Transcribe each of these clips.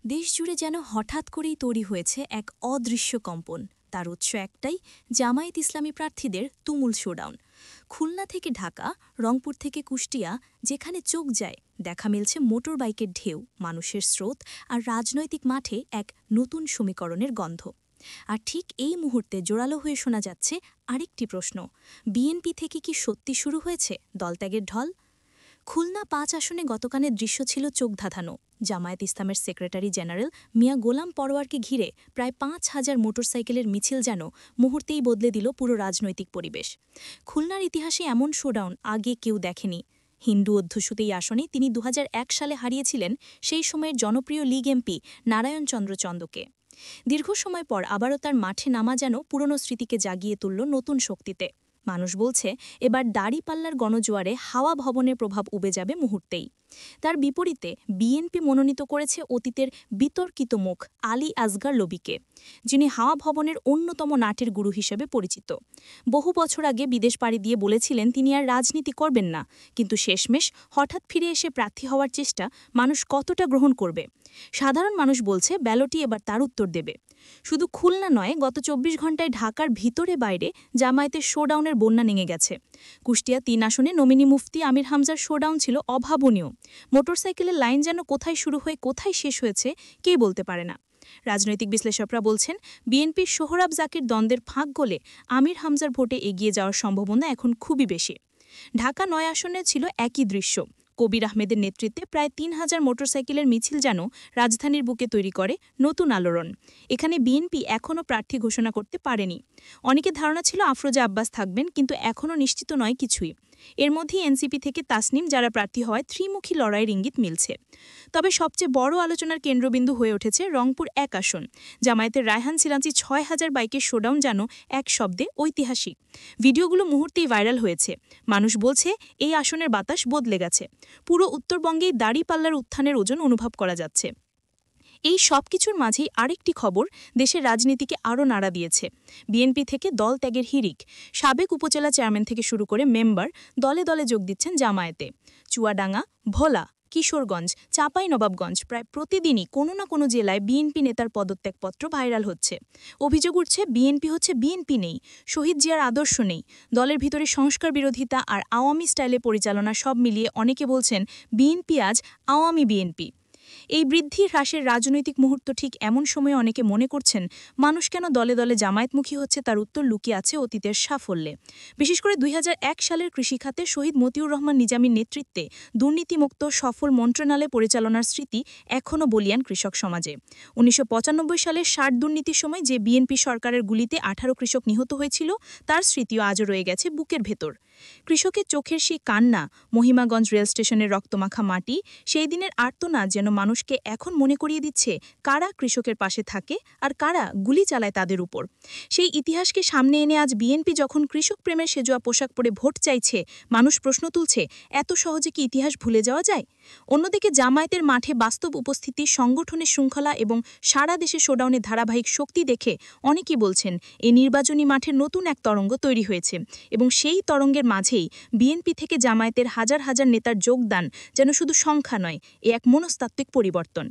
দেশজুড়ে যেন হঠাৎ করেই তৈরি হয়েছে এক অদৃশ্য কম্পন। তার উৎস একটাই, জামায়াত ইসলামী প্রার্থীদের তুমুল শোডাউন। খুলনা থেকে ঢাকা, রংপুর থেকে কুষ্টিয়া, যেখানে চোখ যায় দেখা মিলছে মোটর বাইকের ঢেউ, মানুষের স্রোত আর রাজনৈতিক মাঠে এক নতুন সমীকরণের গন্ধ। আর ঠিক এই মুহূর্তে জোরালো হয়ে শোনা যাচ্ছে আরেকটি প্রশ্ন, বিএনপি থেকে কি সত্যি শুরু হয়েছে দলত্যাগের ঢল? খুলনা ৫ আসনে গতকালের দৃশ্য ছিল চোখ ধাঁধানো। জামায়াত ইসলামের সেক্রেটারি জেনারেল মিয়া গোলাম পরোয়ারকে ঘিরে প্রায় ৫,০০০ মোটরসাইকেলের মিছিল যেন মুহূর্তেই বদলে দিল পুরো রাজনৈতিক পরিবেশ। খুলনার ইতিহাসে এমন শোডাউন আগে কেউ দেখেনি। হিন্দু অধ্যুষিত এই আসনে তিনি ২০০১ সালে হারিয়েছিলেন সেই সময়ের জনপ্রিয় লীগ এমপি নারায়ণ চন্দ্র চন্দকে। দীর্ঘ সময় পর আবারও তার মাঠে নামা যেন পুরনো স্মৃতিকে জাগিয়ে তুলল নতুন শক্তিতে। মানুষ বলছে এবার দাড়িপাল্লার গণজোয়ারে হাওয়া ভবনের প্রভাব উবে যাবে মুহূর্তেই। তার বিপরীতে বিএনপি মনোনীত করেছে অতীতের বিতর্কিত মুখ আলী আসগার লবিকে, যিনি হাওয়া ভবনের অন্যতম নাটের গুরু হিসেবে পরিচিত। বহু বছর আগে বিদেশ পাড়ি দিয়ে বলেছিলেন তিনি আর রাজনীতি করবেন না, কিন্তু শেষমেশ হঠাৎ ফিরে এসে প্রার্থী হওয়ার চেষ্টা মানুষ কতটা গ্রহণ করবে? সাধারণ মানুষ বলছে ব্যালটই এবার তার উত্তর দেবে। শুধু খুলনা নয়, গত ২৪ ঘণ্টায় ঢাকার ভিতরে বাইরে জামায়াতের শোডাউনের বন্যা নেমে গেছে। কুষ্টিয়া ৩ আসনে নমিনি মুফতি আমির হামজার শোডাউন ছিল অভাবনীয়। মোটরসাইকেলের লাইন যেন কোথায় শুরু হয়ে কোথায় শেষ হয়েছে কেই বলতে পারে না। রাজনৈতিক বিশ্লেষকরা বলছেন বিএনপির সোহরাব জাকির দ্বন্দ্বের ফাঁক গলে আমির হামজার ভোটে এগিয়ে যাওয়ার সম্ভাবনা এখন খুবই বেশি। ঢাকা ৯ আসনে ছিল একই দৃশ্য। কবির আহমেদের নেতৃত্বে প্রায় ৩,০০০ মোটরসাইকেলের মিছিল যেন রাজধানীর বুকে তৈরি করে নতুন আলোড়ন। এখানে বিএনপি এখনও প্রার্থী ঘোষণা করতে পারেনি। অনেকের ধারণা ছিল আফরোজা আব্বাস থাকবেন, কিন্তু এখনও নিশ্চিত নয় কিছুই। এর মধ্যেই এনসিপি থেকে তাসনিম যারা প্রার্থী হওয়ায় ত্রিমুখী লড়াইয়ের ইঙ্গিত মিলছে। তবে সবচেয়ে বড় আলোচনার কেন্দ্রবিন্দু হয়ে উঠেছে রংপুর ১ আসন। জামায়াতের রায়হান সিলাঞ্চি ৬,০০০ বাইকের শোডাউন যেন এক শব্দে ঐতিহাসিক। ভিডিওগুলো মুহূর্তেই ভাইরাল হয়েছে। মানুষ বলছে এই আসনের বাতাস বদলে গেছে। পুরো উত্তরবঙ্গেই দাড়িপাল্লার উত্থানের ওজন অনুভব করা যাচ্ছে। এই সব কিছুর মাঝেই আরেকটি খবর দেশের রাজনীতিকে আরও নাড়া দিয়েছে। বিএনপি থেকে দল ত্যাগের হিড়িক। সাবেক উপজেলা চেয়ারম্যান থেকে শুরু করে মেম্বার দলে দলে যোগ দিচ্ছেন জামায়াতে। চুয়াডাঙ্গা, ভোলা, কিশোরগঞ্জ, চাঁপাইনবাবগঞ্জ প্রায় প্রতিদিনই কোনো না কোনো জেলায় বিএনপি নেতার পদত্যাগপত্র ভাইরাল হচ্ছে। অভিযোগ উঠছে বিএনপি হচ্ছে বিএনপি নেই, শহীদ জিয়ার আদর্শ নেই, দলের ভিতরে সংস্কার বিরোধিতা আর আওয়ামী স্টাইলে পরিচালনা সব মিলিয়ে অনেকে বলছেন বিএনপি আজ আওয়ামী বিএনপি। এই বৃদ্ধি হ্রাসের রাজনৈতিক মুহূর্ত ঠিক এমন সময়ে অনেকে মনে করছেন মানুষ কেন দলে দলে জামায়াতমুখী হচ্ছে তার উত্তর লুকিয়ে আছে অতীতের সাফল্যে। বিশেষ করে ২০০১ সালের কৃষিখাতে শহীদ মতিউর রহমান নিজামীর নেতৃত্বে দুর্নীতিমুক্ত সফল মন্ত্রণালয় পরিচালনার স্মৃতি এখনও বলিয়ান কৃষক সমাজে। ১৯৯৫ সালের সার দুর্নীতির সময় যে বিএনপি সরকারের গুলিতে ১৮ কৃষক নিহত হয়েছিল তার স্মৃতিও আজও রয়ে গেছে বুকের ভেতর। কৃষকের চোখের সেই কান্না, মহিমাগঞ্জ রেল স্টেশনের রক্তমাখা মাটি, সেই দিনের আর্তনাদ যেন মানুষকে এখন মনে করিয়ে দিচ্ছে কারা কৃষকের পাশে থাকে আর কারা গুলি চালায় তাদের উপর। সেই ইতিহাসকে সামনে এনে আজ বিএনপি যখন কৃষক প্রেমের সেজোয়া পোশাক পরে ভোট চাইছে, মানুষ প্রশ্ন তুলছে এত সহজে কি ইতিহাস ভুলে যাওয়া যায়? অন্যদিকে জামায়াতের মাঠে বাস্তব উপস্থিতি, সংগঠনের শৃঙ্খলা এবং সারা দেশে শোডাউনের ধারাবাহিক শক্তি দেখে অনেকেই বলছেন এই নির্বাচনী মাঠের নতুন এক তরঙ্গ তৈরি হয়েছে এবং সেই তরঙ্গের মাঝেই বিএনপি থেকে জামায়াতের হাজার হাজার নেতার যোগদান যেন শুধু সংখ্যা নয়, এ এক মনস্তাত্ত্বিক পরিবর্তন।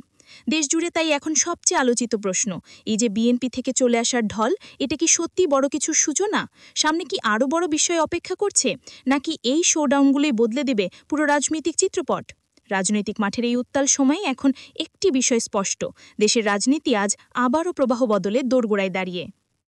দেশজুড়ে তাই এখন সবচেয়ে আলোচিত প্রশ্ন, এই যে বিএনপি থেকে চলে আসার ঢল, এটা কি সত্যি বড় কিছুর সূচনা? সামনে কি আরও বড় বিষয় অপেক্ষা করছে, নাকি এই শোডাউনগুলোই বদলে দেবে পুরো রাজনৈতিক চিত্রপট? রাজনৈতিক মাঠের এই উত্তাল সময়ে এখন একটি বিষয় স্পষ্ট, দেশের রাজনীতি আজ আবারও প্রবাহ বদলে দোরগোড়ায় দাঁড়িয়ে।